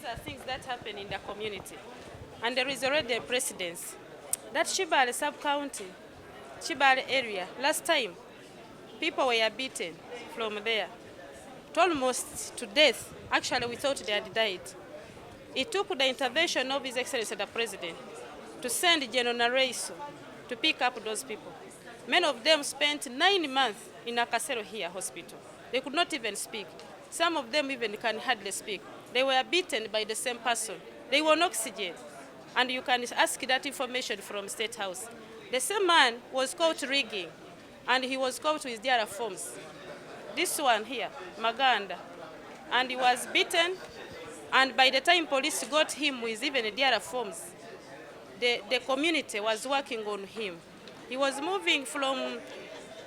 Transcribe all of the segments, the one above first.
are things that happen in the community. And there is already a precedence. That Chibale sub-county, Chibale area, last time, people were beaten from there, almost to death. Actually, we thought they had died. It took the intervention of His Excellency the President to send General Reiteration to pick up those people. Many of them spent 9 months in Akasero here hospital. They could not even speak. Some of them even can hardly speak. They were beaten by the same person. They were on oxygen. And you can ask that information from State House. The same man was caught rigging, and he was caught with their forms. This one here, Maganda. And he was beaten, and by the time police got him with even their forms, the community was working on him. He was moving from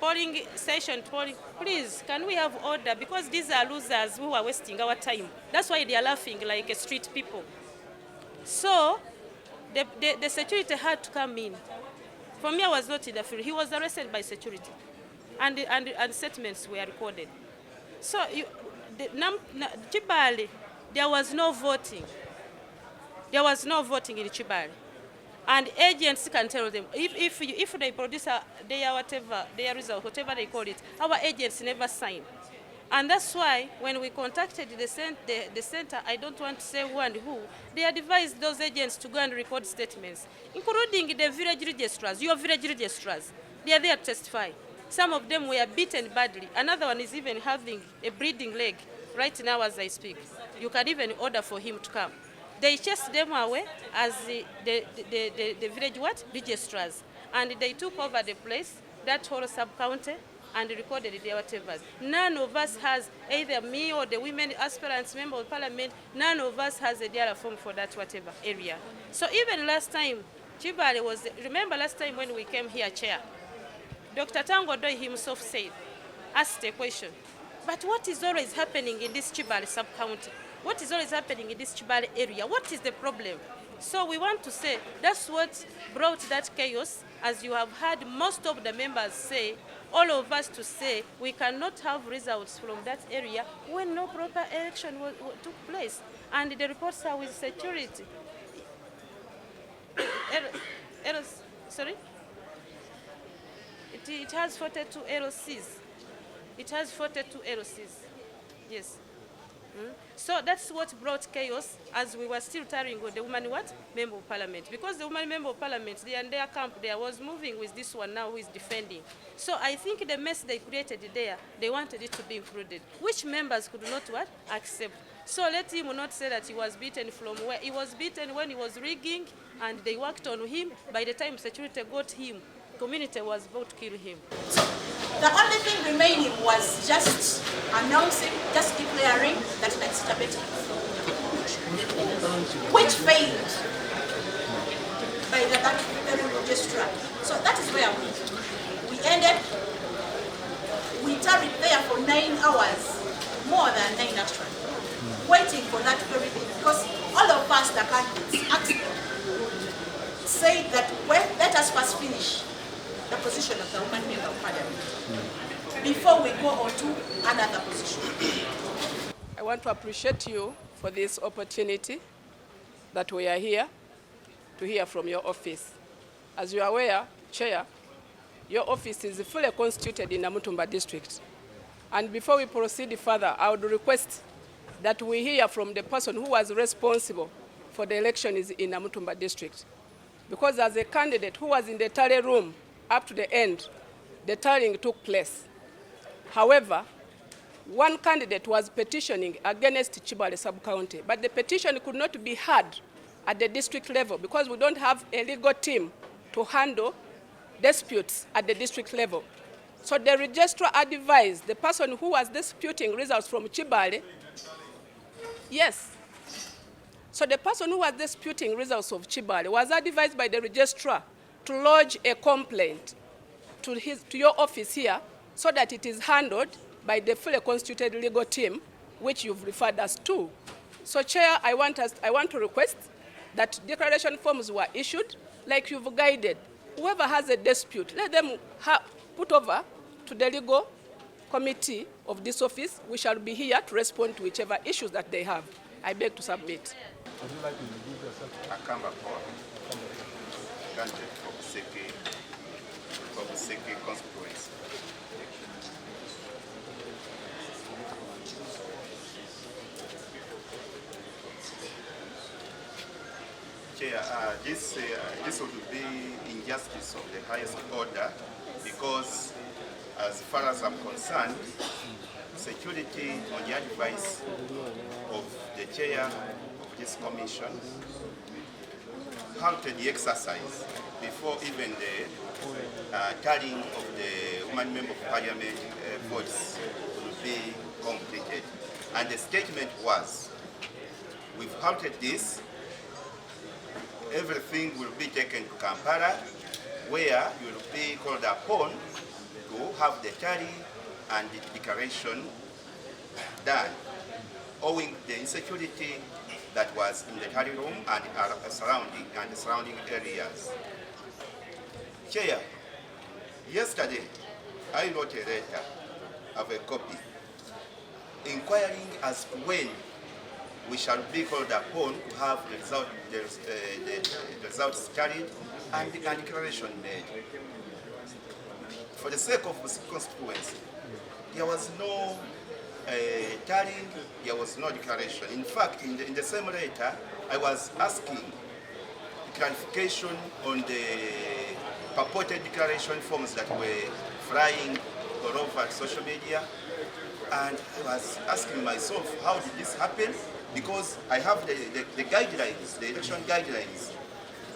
polling station to polling. Please, can we have order? Because these are losers who are wasting our time. That's why they are laughing like street people. So the security had to come in. For me, I was not in the field. He was arrested by security, and statements were recorded. So Chibale, there was no voting. There was no voting in Chibale. And agents can tell them, if they produce their result, whatever they call it, our agents never sign. And that's why when we contacted the center, I don't want to say who and who, they advised those agents to go and record statements, including the village registrars, your village registrars. They are there to testify. Some of them were beaten badly. Another one is even having a bleeding leg right now as I speak. You can even order for him to come. They chased them away as the village registrars, and they took over the place, that whole sub-county, and recorded their whatever. None of us has, either me or the women aspirants, member of parliament, none of us has a diary form for that whatever area. So even last time, Chibale was, remember last time when we came here, Chair, Dr. Tango Doi himself said, asked a question, but what is always happening in this Chibale sub-county? What is always happening in this Chibale area? What is the problem? So we want to say that's what brought that chaos, as you have heard most of the members say, all of us to say we cannot have results from that area when no proper election took place. And the reports are with security. Sorry? It has 42 LCs. It has 42 LCs. Yes. So that's what brought chaos, as we were still tarrying with the woman member of parliament. Because the woman member of parliament, they and their camp there was moving with this one now who is defending. So I think the mess they created there, they wanted it to be included, which members could not accept. So let him not say that he was beaten from where. He was beaten when he was rigging, and they worked on him. By the time security got him, community was about to kill him. So the only thing remaining was just announcing, just declaring that it's a better, which failed by that registrar. So that is where we ended. We tarried there for 9 hours, more than 9 actually, waiting for that very thing, because all of us, the candidates, said that, well, let us first finish the position of the woman member of parliament before we go on to another position. I want to appreciate you for this opportunity that we are here to hear from your office. As you are aware, Chair, your office is fully constituted in Namutumba district. And before we proceed further, I would request that we hear from the person who was responsible for the elections in Namutumba district. Because as a candidate who was in the tally room up to the end, the tallying took place. However, one candidate was petitioning against Chibale sub-county, but the petition could not be heard at the district level because we don't have a legal team to handle disputes at the district level. So the registrar advised the person who was disputing results from Chibale, yes. So the person who was disputing results of Chibale was advised by the registrar to lodge a complaint to your office here so that it is handled by the fully constituted legal team, which you've referred us to. So, Chair, I want to request that declaration forms were issued like you've guided. Whoever has a dispute, let them put over to the legal committee of this office. We shall be here to respond to whichever issues that they have. I beg to submit. Would you like to introduce yourself? Akamba Paul, candidate for Buseke constituency. Chair, this would be injustice of the highest order because, as far as I'm concerned, security, on the advice of the chair of this commission, halted the exercise before even the tallying of the woman member of parliament votes will be completed. And the statement was, we've halted this, everything will be taken to Kampala, where you will be called upon to have the tally and the declaration done, owing the insecurity that was in the tally room and the surrounding areas. Chair, yesterday I wrote a letter of a copy inquiring as to when we shall be called upon to have the results tallied and the declaration made. For the sake of this constituency, there was no tallying, there was no declaration. In fact, in the same letter, I was asking clarification on the purported declaration forms that were flying all over social media, and I was asking myself, how did this happen? Because I have the guidelines, the election guidelines.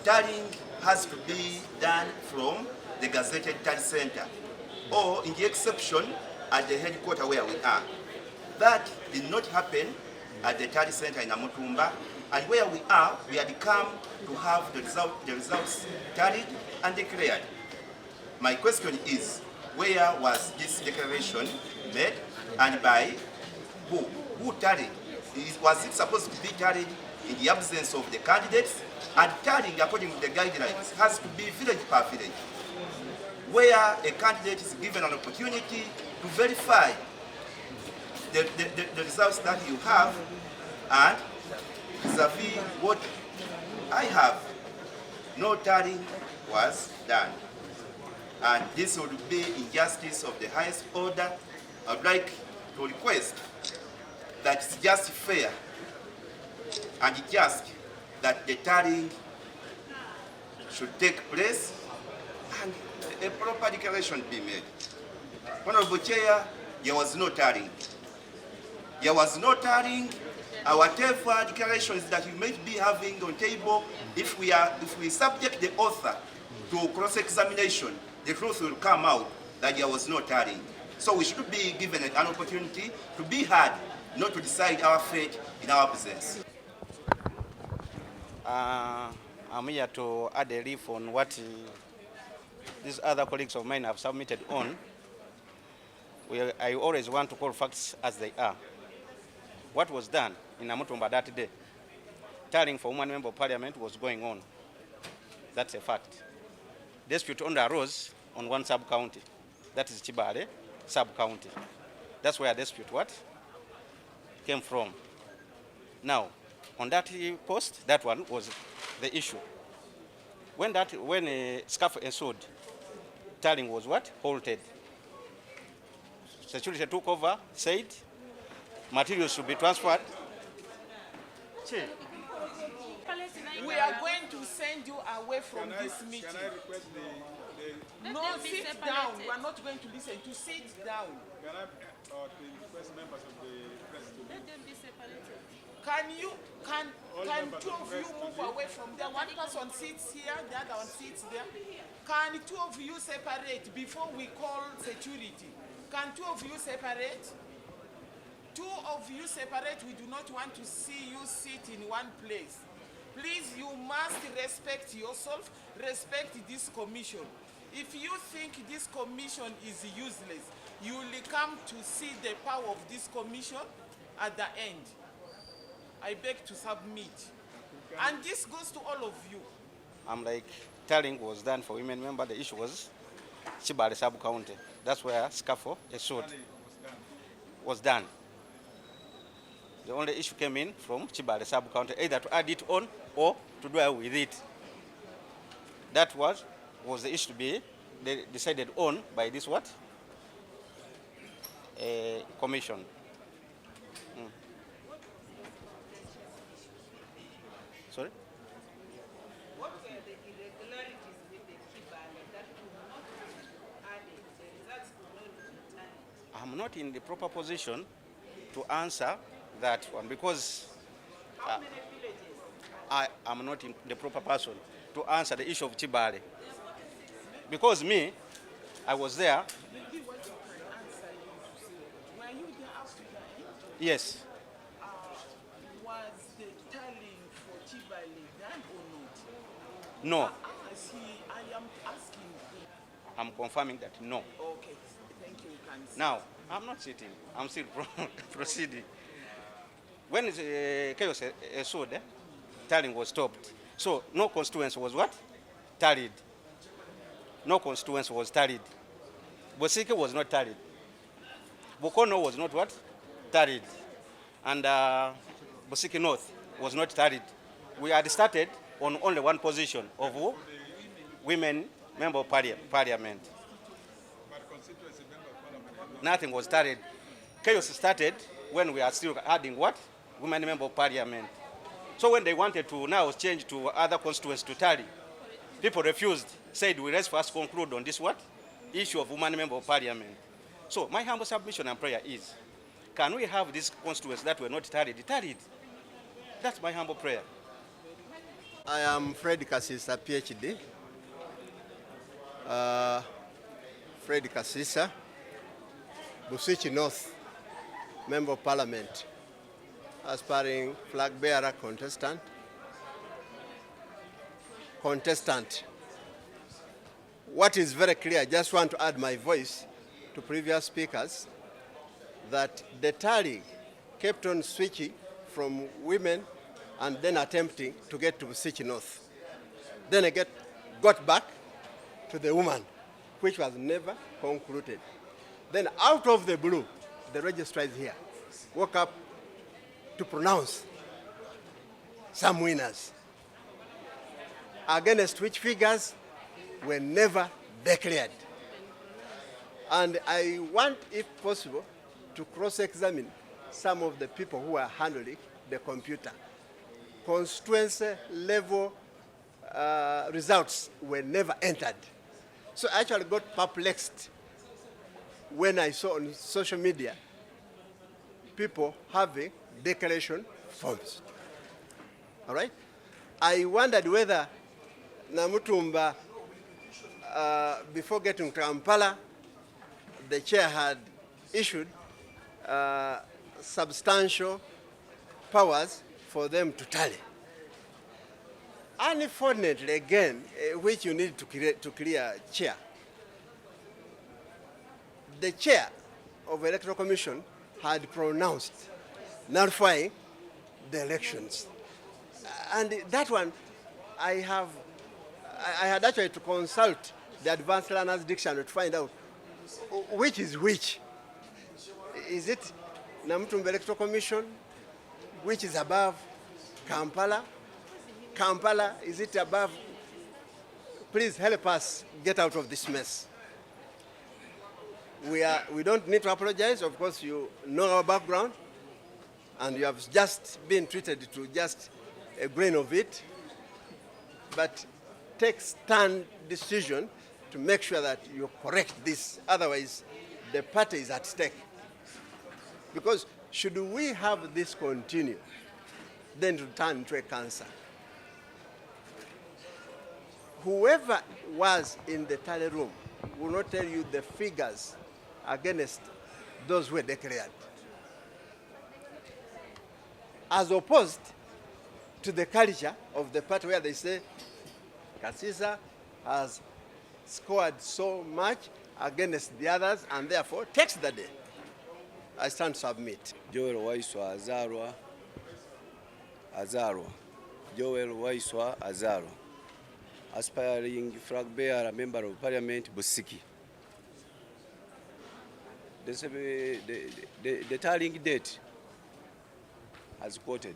Tallying has to be done from the gazetted tally center, or in the exception at the headquarters where we are. That did not happen at the tally center in Namutumba, and where we are, we had come to have the results tallied and declared. My question is, where was this declaration made and by who? Who tallied? Was it supposed to be tallied in the absence of the candidates? And tallying, according to the guidelines, has to be village per village, where a candidate is given an opportunity to verify the results that you have, and vis-a-vis what I have, no tallying was done. And this would be injustice of the highest order. I would like to request that it's just fair and just that the tallying should take place and a proper declaration be made. Honorable Chair, there was no tallying. There was no tallying. Whatever declarations that you may be having on table, if we subject the author to cross-examination, the truth will come out that there was no tallying. So we should be given an opportunity to be heard, not to decide our fate in our presence. I'm here to add a leaf on what these other colleagues of mine have submitted on. I always want to call facts as they are. What was done in Namutumba that day, tallying for woman member of parliament was going on. That's a fact. Dispute only arose on one sub-county. That is Chibale sub-county. That's where dispute came from. Now, on that post, that one was the issue. When a scuffle ensued, tallying was halted. Security took over, said materials should be transferred. We are going to send you away from this meeting. Can I request No, sit down. We are not going to listen. To sit down. can I request members of the press to Let them be separated. Can two of you move away from there? One person sits here, the other one sits there. Can two of you separate before we call security? Can two of you separate? Two of you separate. We do not want to see you sit in one place. Please, you must respect yourself, respect this commission. If you think this commission is useless, you will come to see the power of this commission at the end. I beg to submit. And this goes to all of you. I'm like, tallying was done for women member. The issue was Chibale sub-county. That's where scuffle, a sword, was done. The only issue came in from Chibale sub-county, either to add it on or to do away with it. That was the issue to be decided on by this what? Commission. Sorry? What were the irregularities with the Chibale that could not be added? The results could not be added. I'm not in the proper position to answer that one because How many villages? I am not in the proper person to answer the issue of Chibale. Because me, I was there. Maybe what you can answer is, were you there after the end? Yes. Was the tallying for Chibale done or not? No. I am asking. I'm confirming that no. Okay, thank you. You can say. Now, I'm not sitting. I'm still proceeding. When chaos ensued, tallying was stopped. So no constituency was what? Tallied. No constituency was tallied. Bosiki was not tallied. Bokono was not what? Tallied. And Bosiki North was not tallied. We had started on only one position of who? Women member of parliament. Nothing was tallied. Chaos started when we are still adding what? Women member of parliament. So when they wanted to now change to other constituencies to tally, people refused, said we let's first conclude on this what? Issue of women member of parliament. So my humble submission and prayer is, can we have these constituencies that were not tallied? That's my humble prayer. I am Fred Kasisa, PhD. Fred Kasisa, Busichi North, Member of Parliament, aspiring flag bearer contestant. What is very clear, I just want to add my voice to previous speakers, that the tally kept on switching from women and then attempting to get to Busichi North. Then I got back to the woman, which was never concluded. Then out of the blue, the registrar is here, woke up to pronounce some winners, against which figures were never declared. And I want, if possible, to cross-examine some of the people who are handling the computer. Constituency level results were never entered. So I actually got perplexed when I saw on social media people having declaration forms. All right? I wondered whether Namutumba, before getting to Kampala, the chair had issued substantial powers for them to tally. Unfortunately, again, which you need to clear chair, the chair of Electoral Commission had pronounced nullifying the elections. And that one, I had actually to consult the Advanced Learners Dictionary to find out which is which. Is it Namutumba Electoral Commission, which is above Kampala? Kampala, is it above? Please help us get out of this mess. We don't need to apologize. Of course, you know our background, and you have just been treated to just a grain of it. But take stand decision to make sure that you correct this. Otherwise, the party is at stake. Because should we have this continue, then to turn into a cancer. Whoever was in the tally room will not tell you the figures against those who were declared. As opposed to the culture of the party where they say, Kasisa has scored so much against the others and therefore takes the day. I stand to submit. Joel Waiswa Azarwa. Joel Waiswa Azarwa. Aspiring flag bearer, member of Parliament, Busiki. The tallying date as quoted,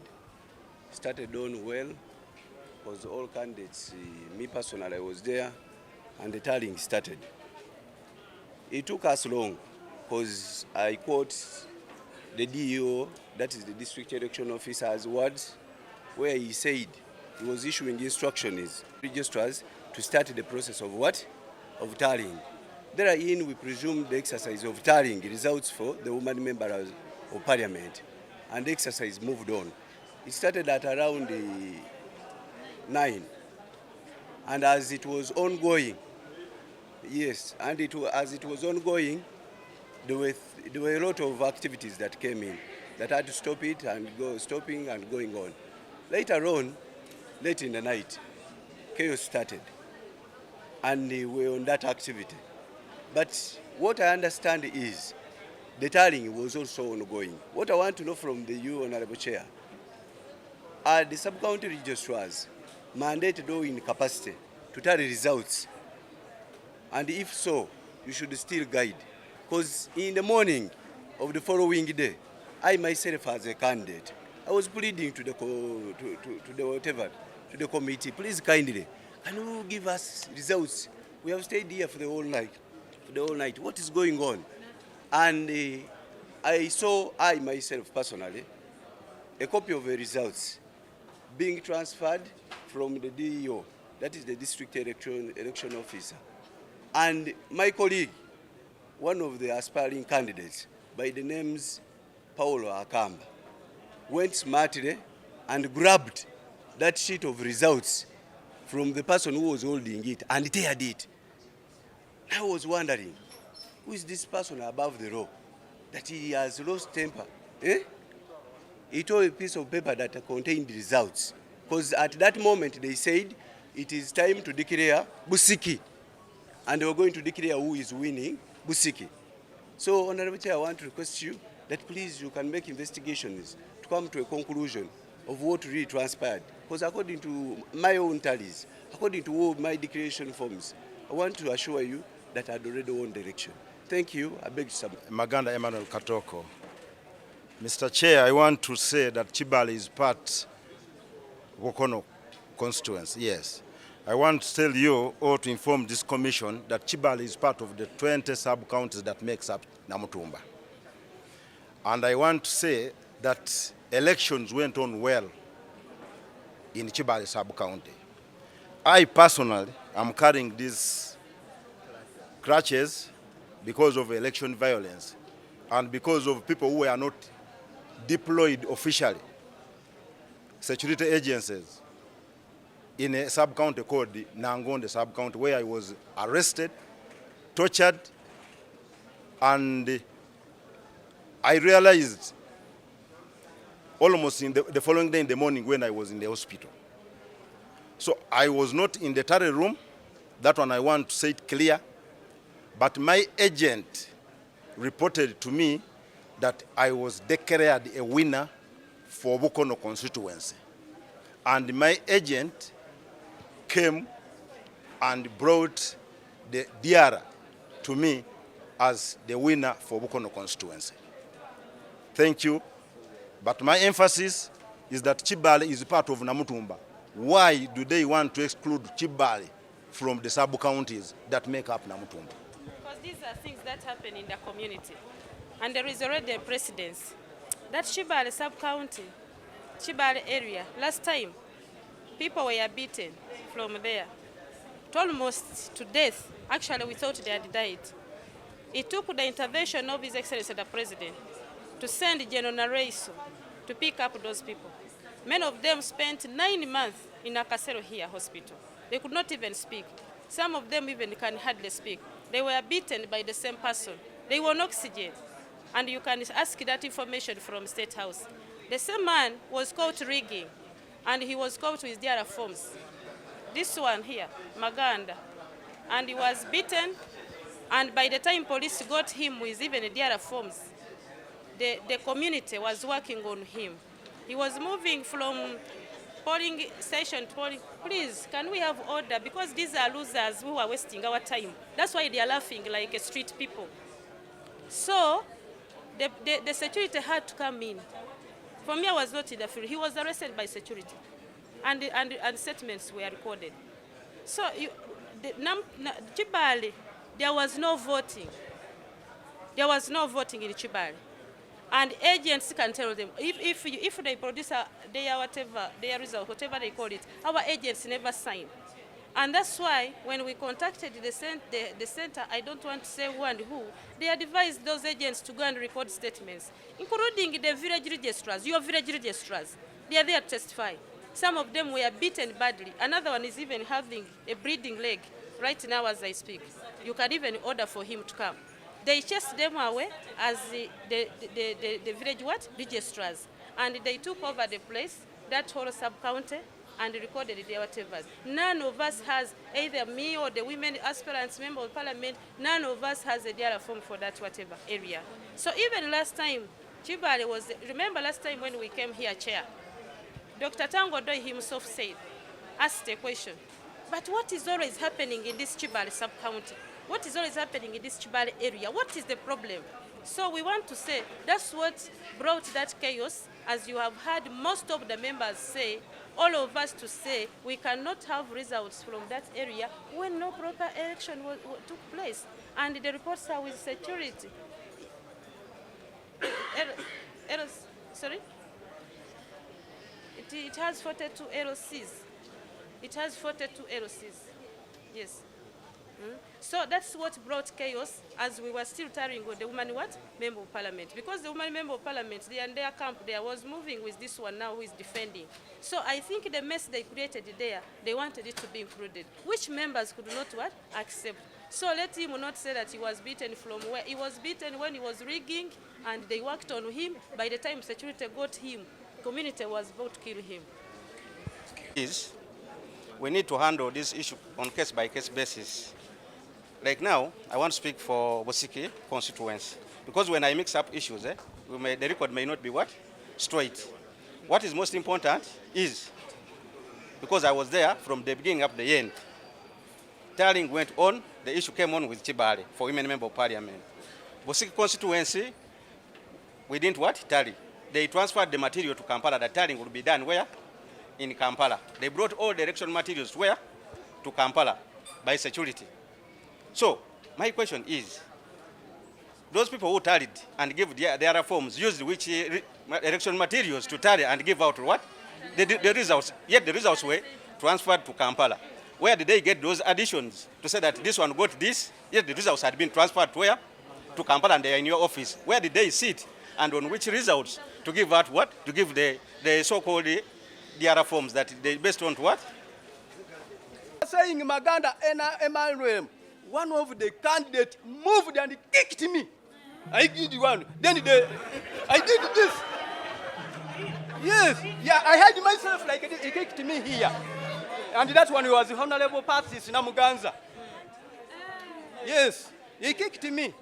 started on well, because all candidates, me personally, I was there, and the tallying started. It took us long, because I quote the DEO, that is the District Election Officer's words, where he said he was issuing instructions to registrars to start the process of what? Of tallying. Therein, we presume the exercise of tallying results for the woman members of parliament, and the exercise moved on. It started at around 9, and as it was ongoing, yes, and as it was ongoing, there were a lot of activities that came in that had to stop it and stopping and going on. Later on, late in the night, chaos started, and we were on that activity. But what I understand is the tallying was also ongoing. What I want to know from you, Honorable Chair, are the sub-county registrars mandated or in capacity to tally results? And if so, you should still guide. Because in the morning of the following day, I myself as a candidate, I was pleading to the committee, please kindly, can you give us results? We have stayed here for the whole night. What is going on? And I saw, I myself personally, a copy of the results being transferred from the DEO, that is the District Election Officer. And my colleague, one of the aspiring candidates, by the names Paulo Akamba, went smartly and grabbed that sheet of results from the person who was holding it and teared it. I was wondering, who is this person above the law that he has lost temper? He tore a piece of paper that contained results. Because at that moment they said it is time to declare Busiki. And they were going to declare who is winning Busiki. So, Honorable Chair, I want to request you that please you can make investigations to come to a conclusion of what really transpired. Because according to my own tallies, according to all my declaration forms, I want to assure you that I had already won the election. Thank you. I beg you submit. Maganda Emmanuel Katoko. Mr. Chair, I want to say that Chibale is part of Wokono constituency, yes. I want to tell you or to inform this commission that Chibale is part of the 20 sub-counties that makes up Namutumba. And I want to say that elections went on well in Chibale sub-county. I personally am carrying these crutches because of election violence and because of people who are not deployed officially, security agencies, in a sub-county called Nangonde sub-county, where I was arrested, tortured, and I realized almost in the following day in the morning when I was in the hospital. So I was not in the tally room. That one I want to say it clear. But my agent reported to me that I was declared a winner for Bukono constituency. And my agent came and brought the diara to me as the winner for Bukono constituency. Thank you. But my emphasis is that Chibale is part of Namutumba. Why do they want to exclude Chibale from the sub-counties that make up Namutumba? Because these are things that happen in the community. And there is already a precedence. That Chibale sub-county, Chibale area, last time, people were beaten from there, almost to death. Actually, we thought they had died. It took the intervention of His Excellency the President to send General Reiteration to pick up those people. Many of them spent 9 months in Akasero here hospital. They could not even speak. Some of them even can hardly speak. They were beaten by the same person. They were on oxygen. And you can ask that information from State House. The same man was caught rigging, and he was caught with their forms. This one here, Maganda. And he was beaten, and by the time police got him with even their forms, the community was working on him. He was moving from polling station to polling. Please, can we have order? Because these are losers who are wasting our time. That's why they are laughing like street people. So the security had to come in For me, I was not in the field. He was arrested by security, and statements were recorded. So Chibale, there was no voting. There was no voting in Chibale. And agents can tell them, if they produce their result, whatever they call it, our agents never sign. And that's why when we contacted the center, I don't want to say who and who, they advised those agents to go and record statements, including the village registrars, your village registrars. They are there to testify. Some of them were beaten badly. Another one is even having a bleeding leg right now as I speak. You can even order for him to come. They chased them away as the village registrars. And they took over the place, that whole sub-county, and recorded their whatevers. None of us has, either me or the women aspirants, member of parliament, none of us has a diary form for that whatever area. So even last time, Chibale was, remember last time when we came here, Chair, Dr. Tango Doi himself said, asked a question, but what is always happening in this Chibale sub-county? What is always happening in this Chibale area? What is the problem? So we want to say that's what brought that chaos, as you have heard most of the members say, all of us to say we cannot have results from that area when no proper election took place. And the reports are with security. Sorry? It has 42 LCs. It has 42 LCs. Yes. So that's what brought chaos, as we were still tarrying with the woman member of parliament. Because the woman member of parliament, they and their camp there was moving with this one now who is defending. So I think the mess they created there, they wanted it to be included, which members could not accept. So let him not say that he was beaten from where. He was beaten when he was rigging, and they worked on him. By the time security got him, community was about to kill him. We need to handle this issue on case-by-case basis. Like now, I want to speak for Bosiki constituency, because when I mix up issues, the record may not be straight. What is most important is, because I was there from the beginning up the end, tallying went on, the issue came on with Chibale for women member of parliament. Bosiki constituency, we didn't tally. They transferred the material to Kampala. The tallying would be done where? In Kampala. They brought all the election materials where? To Kampala by security. So, my question is, those people who tallied and gave their forms used which election materials to tally and give out what? The results. Yet the results were transferred to Kampala. Where did they get those additions to say that this one got this, yet the results had been transferred to where? To Kampala, and they are in your office. Where did they sit, and on which results to give out what? To give the so-called DRA forms that they based on what? Saying Maganda NRM, one of the candidates moved and kicked me. I did one. Then I did this. Yes, yeah, I had myself like he kicked me here. And that one was the Honorable Patsy Namuganza. Yes, he kicked me.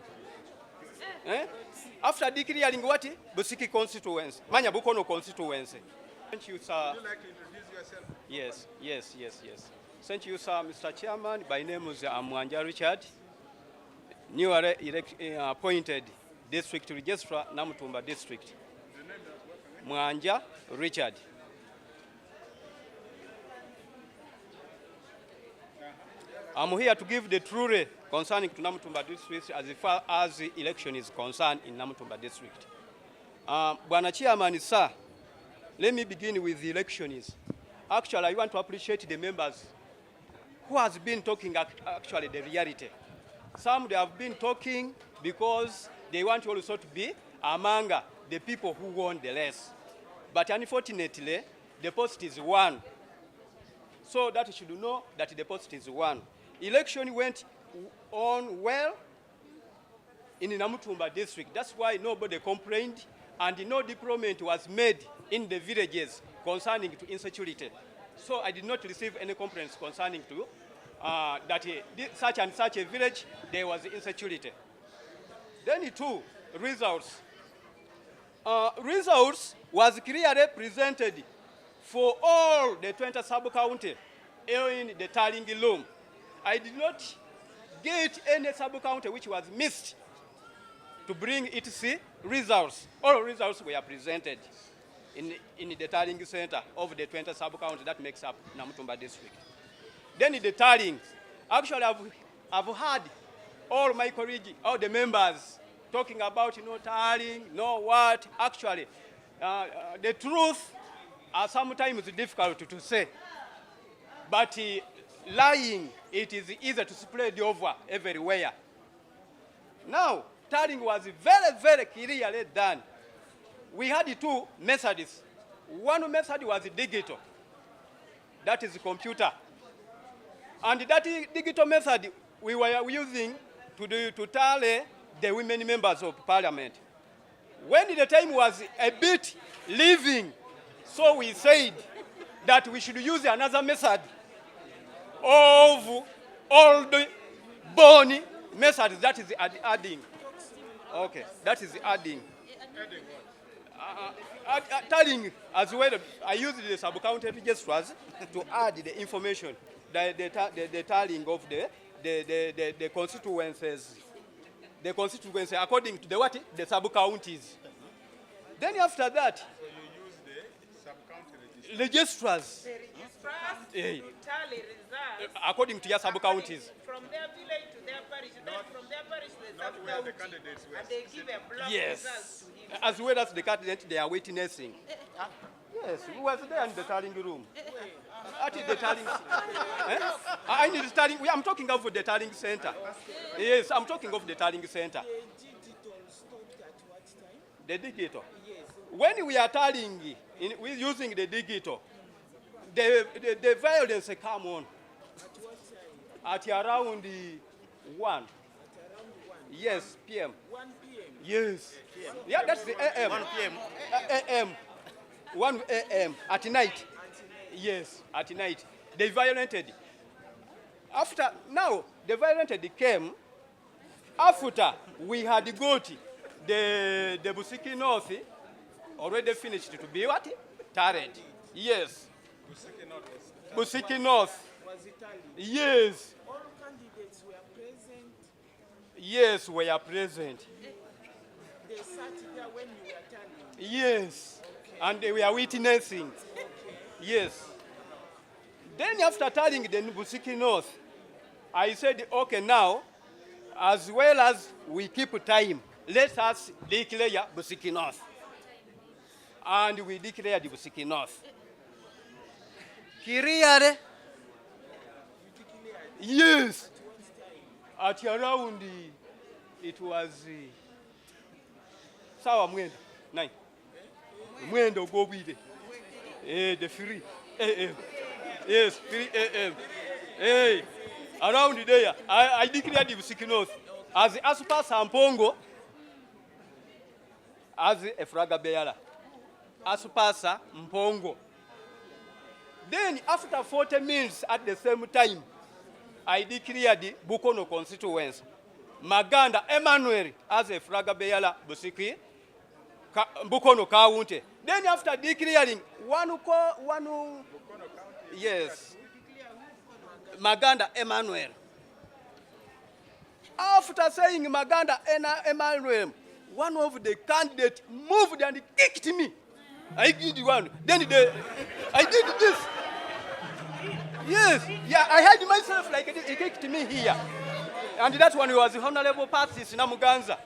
After declaring what? Busiki constituency, Manyabukono constituency. Thank you, sir. Would you like to introduce yourself? Yes. Thank you, sir, Mr. Chairman. My name is Mwanja Richard, newly appointed District Registrar, Namutumba District. Mwanja Richard. I'm here to give the truth concerning to Namutumba District as far as the election is concerned in Namutumba District. Bwana Chairman, sir, let me begin with the elections. Actually, I want to appreciate the members who has been talking actually the reality. Some they have been talking because they want also to be among the people who won the race. But unfortunately, the post is one. So that you should know that the post is one. Election went on well in Namutumba district. That's why nobody complained and no deployment was made in the villages concerning to insecurity. So I did not receive any complaints concerning to that such and such a village, there was insecurity. Then two, results. Results was clearly presented for all the 20 sub-county in the tallying room. I did not get any sub-county which was missed to bring its results. All results were presented. in the tallying center of the 20 sub-counties that makes up Namutumba district. Then the tallying, actually I've heard all my colleagues, all the members talking about tallying, what. Actually, the truth are sometimes difficult to say. But lying, it is easy to spread over everywhere. Now, tallying was very, very clearly done. We had two methods. One method was digital. That is computer. And that digital method we were using to tally the women members of parliament. When the time was a bit leaving, so we said that we should use another method of old bony method, that is adding. Okay, that is adding. Tallying as well, I used the sub-county registrars to add the information, the tallying of the constituencies. The constituency according to the sub-counties. Then after that, so you use the sub-county registrars. The registrars to tally results According to your sub-counties. from their village to their parish, then from their parish to the not where the sub-county, candidates were. and they give a block Yes. results to him. As well as the candidates they are witnessing. Yes, we was there in the tallying room. At the tallying. I need the tallying. I'm talking of the tallying center. Yes, I'm talking of the tallying center. The digital stopped at what time? The digital. Yes. When we are tallying, we're using the digital, the violence come on. At what time? At around the 1. At around 1. Yes, PM. 1 p.m. Yes. Yeah, that's the AM. 1 p.m. AM. 1 AM at night. Yes, at night. They violated. After, now, the violated came after we had got the Busiki North already finished to be what? Tarred. Yes. Busiki North. Was it tallied? Yes. All candidates were present. Yes, we are present. They sat there when you were tallying. Yes. And we are witnessing. Yes. Then after tallying the Busiki North, I said, okay, now, as well as we keep time, let us declare Busiki North. And we declared Busiki North. Clearly, yes. At around, it was, sawa mwendo, 9. Mwendo go with it. The 3 a.m. Yes, 3 a.m. Hey, around there, I declared the Busiki North as Asupa Sampongo, as a Fraga Beala. Asupasa Mpongo. Then after 40 minutes at the same time, I declared the Bukono constituency. Maganda Emmanuel as a Fraga Beala Busiki. Bukono County. Then after declaring one yes, Maganda Emmanuel. After saying Maganda Emmanuel, one of the candidates moved and kicked me. I did one. Then I did this. Yes, yeah, I had myself like he kicked me here. And that one was the Honorable Patrice Namuganza.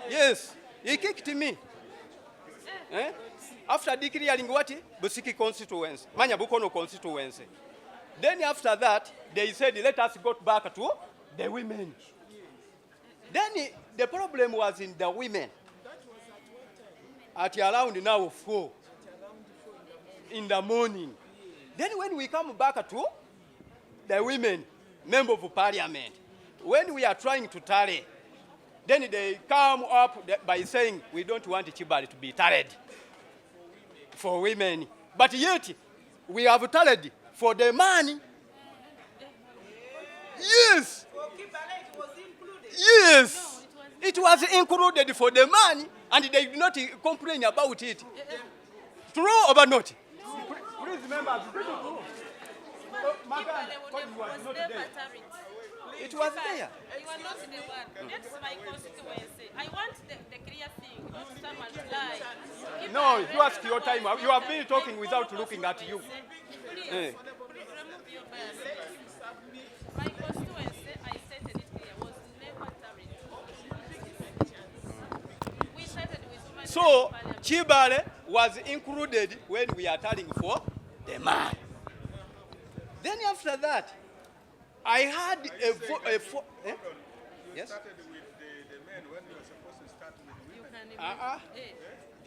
Yes. He kicked me. After declaring what? Busiki constituency, Manya Bukono constituency. Then after that, they said, let us go back to the women. Then the problem was in the women. That was at what time? At around now 4 in the morning. Then when we come back to the women, member of parliament, when we are trying to tally, then they come up by saying, we don't want Chibali to be tallied for women. But yet, we have tallied for the money. Yes. For Kibale, it was included. Yes. It was included for the money, and they did not complain about it. True or not? Please remember, Was never tarried. It was there. You are not the one. That's my constituency. I want the clear thing, not someone to lie. No, you ask your time. You have been talking without looking at you. Please, Eh. remove your bias. My constituency, I stated it clear, was never tarried. We started with women So, in parliament. Chibale was included when we are telling for the man. Then after that, I had a You Yes? started with the men when you were supposed to start with You women. can Uh-uh. imagine.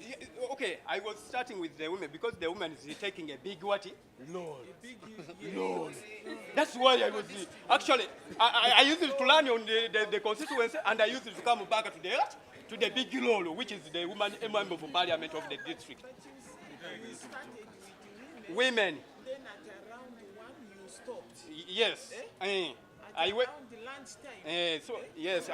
Yeah, okay, I was starting with the women because the woman is taking a big what? Loan. Loan. That's why I was actually I used it to learn on the constituency, and I used it to come back to the big loan, which is the woman member of parliament of the district. You started with Women. then at around 1 you stopped. Yes. At I went. around the lunchtime. So yes.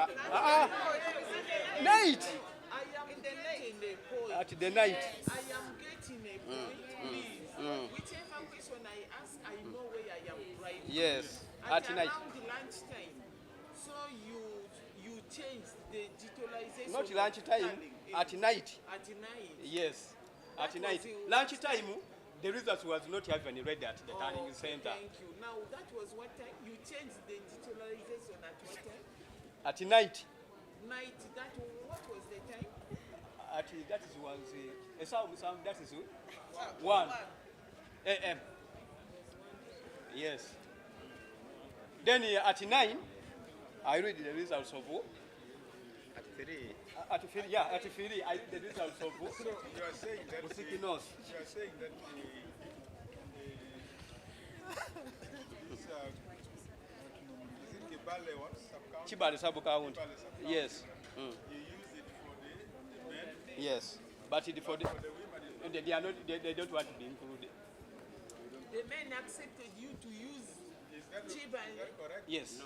Night. I am getting a point. At the night. I am getting a point, please. Whichever question I ask, I know where I am right. Yes. At At night. around the lunchtime. So you changed the digitalization. Not of lunchtime. tallying. At night. At night. Yes. At That night. was the- Lunchtime. The results was not even ready at the tallying center. Thank you. Now that was what time? You changed the digitalization at what time? At night. Night. What was the time? That is that is 1 a.m. Yes. Then at 9, I read the results of At 3. at 3, yeah, at 3, I read the results of So you are saying that Musikinos. you are saying that this is it Kibale what? Sub-county? Chibale sub-county. Kibale sub-county. Yes. You use it for the men, Yes. But for the they are not. They don't want to be included. The men accepted you to use is that Chibale. correct? Yes.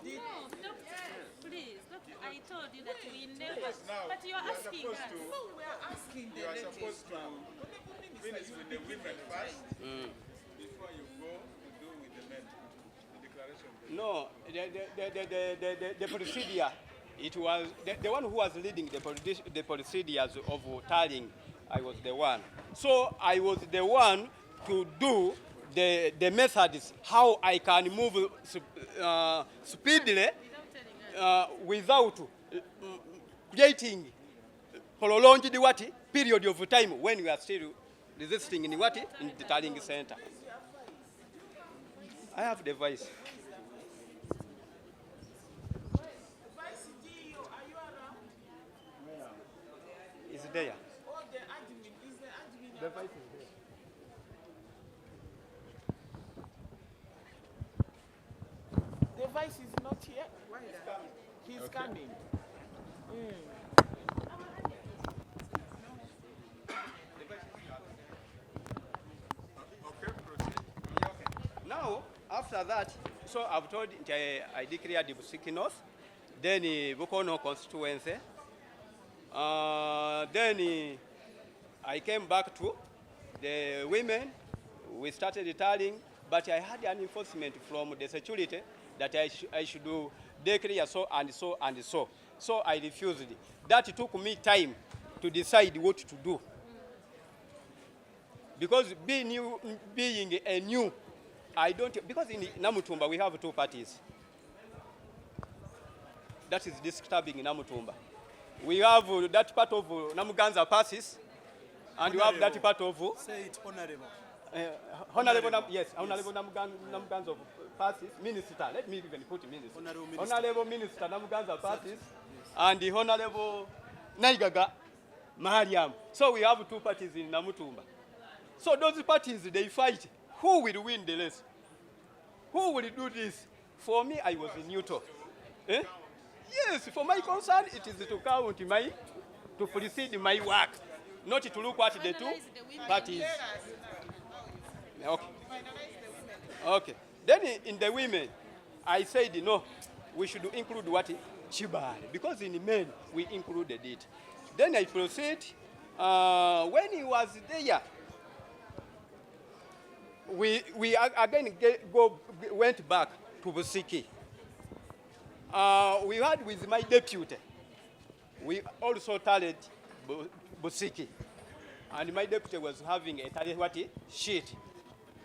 No, doctor, please, doctor, I told you that we never. Because now But you are you are asking supposed us. to- No, we are asking the You are supposed to Honorable Minister, finish you with will the be women given first time. before you go to do with the men. The declaration. No, the procedure, it was the one who was leading the procedures of tallying. I was the one. So I was the one to do the methods, how I can move speedily without creating prolonged period of time when we are still resisting in in the tallying center. I have the voice. Vice DO, are you around? Is there? Oh, the admin. Is the admin around? The vice is not here. He's coming. Okay, proceed. Now, after that, so I've told I declared the Busiki North, then Bukono constituency. Then I came back to the women. We started the tallying, but I had an enforcement from the security that I should do declare so and so and so. So I refused. That took me time to decide what to do. Because being a new, I don't, because in Namutumba we have two parties. That is disturbing in Namutumba. We have that part of Namuganza passes, and you have that part of Say it honorable. Honorable, yes, Honorable Namuganza of passes, Minister. Let me even put Minister. Honorable Minister Namuganza passes, and the Honorable Naigaga Mariam. So we have two parties in Namutumba. So those parties, they fight. Who will win the race? Who will do this? For me, I was neutral. Eh? Yes, for my concern, it is to count to proceed my work, not to look at the two parties. Okay. Okay. Then in the women, I said, no, we should include what? Chibale, because in men, we included it. Then I proceed. When he was there, we again went back to Busiki. We had with my deputy, we also tallied Busiki. And my deputy was having a tally sheet.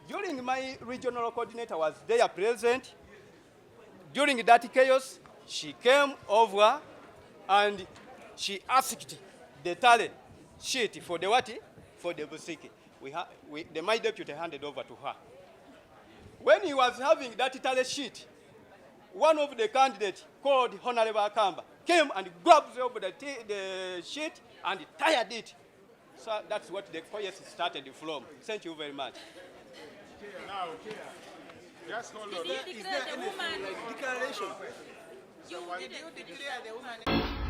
During my regional coordinator was there present. During that chaos, she came over and she asked the tally sheet for the what? For the Busiki. My deputy handed over to her. When he was having that tally sheet, one of the candidates called Honorable Akamba came and grabbed over the sheet and tied it. So that's what the chaos started from. Thank you very much. Now, just hold on. Did you declare the woman? Declaration. You didn't. Declare the woman.